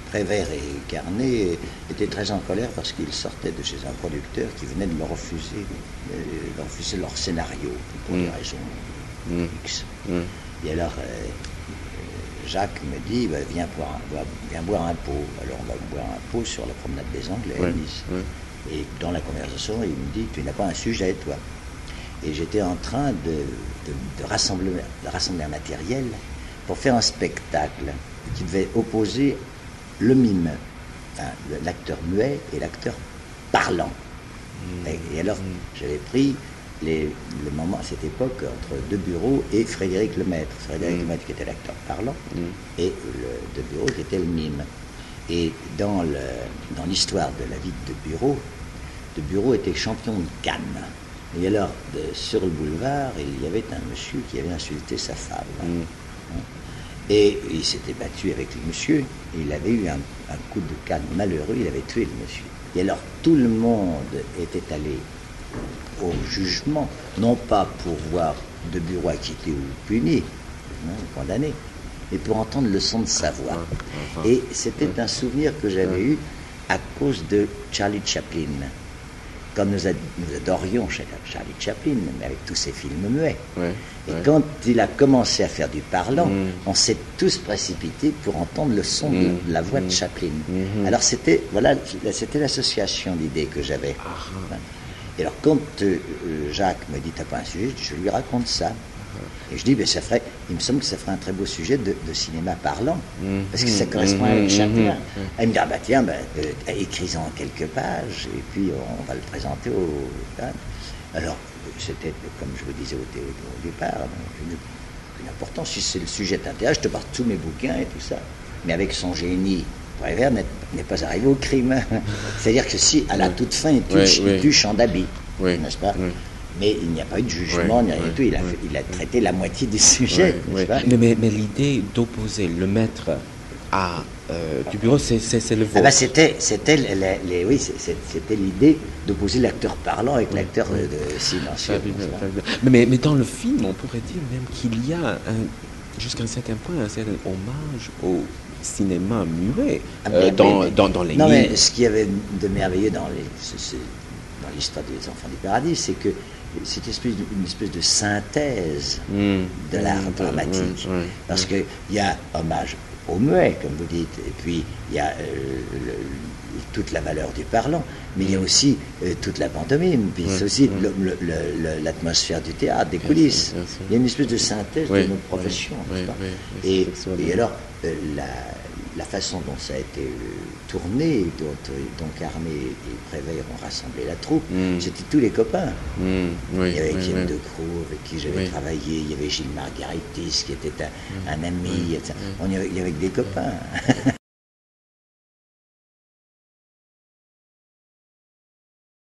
Prévert et Carnet étaient très en colère parce qu'ils sortaient de chez un producteur qui venait de leur refuser leur scénario pour des raisons X. Et alors, Jacques me dit, viens boire un pot. Alors on va boire un pot sur la promenade des Anglais à Nice. Et dans la conversation, il me dit, tu n'as pas un sujet, toi. Et j'étais en train de rassembler un matériel pour faire un spectacle qui devait opposer le mime, enfin, l'acteur muet et l'acteur parlant. Et alors, j'avais pris le moment à cette époque entre Debureau et Frédéric Lemaître. Frédéric Lemaître qui était l'acteur parlant et Debureau qui était le mime. Et dans l'histoire de la vie de Debureau était champion de Cannes. Et alors, sur le boulevard, il y avait un monsieur qui avait insulté sa femme. Et il s'était battu avec le monsieur, et il avait eu un coup de canne malheureux, il avait tué le monsieur. Et alors tout le monde était allé au jugement, non pas pour voir Debureau acquitté ou puni, condamné, mais pour entendre le son de sa voix. Et c'était un souvenir que j'avais eu à cause de Charlie Chaplin. Comme nous adorions Charlie Chaplin, mais avec tous ses films muets. Et quand il a commencé à faire du parlant, on s'est tous précipités pour entendre le son de la voix de Chaplin. Alors c'était l'association d'idées que j'avais. Et alors quand Jacques me dit t'as pas un sujet, je lui raconte ça. Et je dis, il me semble que ça ferait un très beau sujet de cinéma parlant, parce que ça correspond avec Chaplin. Elle me dit, tiens, écris-en quelques pages, et puis on va le présenter au... Alors, c'était, comme je vous disais au départ, une importance, si c'est le sujet t'intéresse, je te parle de tous mes bouquins et tout ça. Mais avec son génie, Prévert n'est pas arrivé au crime. C'est-à-dire que si, à la toute fin, il tue Chandabi, n'est-ce pas ? Mais il n'y a pas eu de jugement, ni rien du tout. Il a traité la moitié des sujets. Mais l'idée d'opposer le maître à Debureau, c'est le vôtre. C'était l'idée d'opposer l'acteur parlant avec l'acteur silencieux. Mais dans le film, on pourrait dire même qu'il y a, jusqu'à un certain point, un certain hommage au cinéma muet dans les Non, mais ce qu'il y avait de merveilleux dans l'histoire des Enfants du Paradis, c'est que c'est une espèce de synthèse de l'art dramatique. Parce qu'il y a hommage au muet, comme vous dites, et puis il y a toute la valeur du parlant, mais il y a aussi toute la pantomime, puis c'est aussi l'atmosphère du théâtre, des coulisses. Il y a une espèce de synthèse de notre profession. Et alors, la façon dont ça a été tourné, dont Carnet et Prévert ont rassemblé la troupe, c'était tous les copains. Il y avait Étienne Decroux, avec qui j'avais travaillé, il y avait Gilles Margaritis, qui était un ami, il y avait des copains.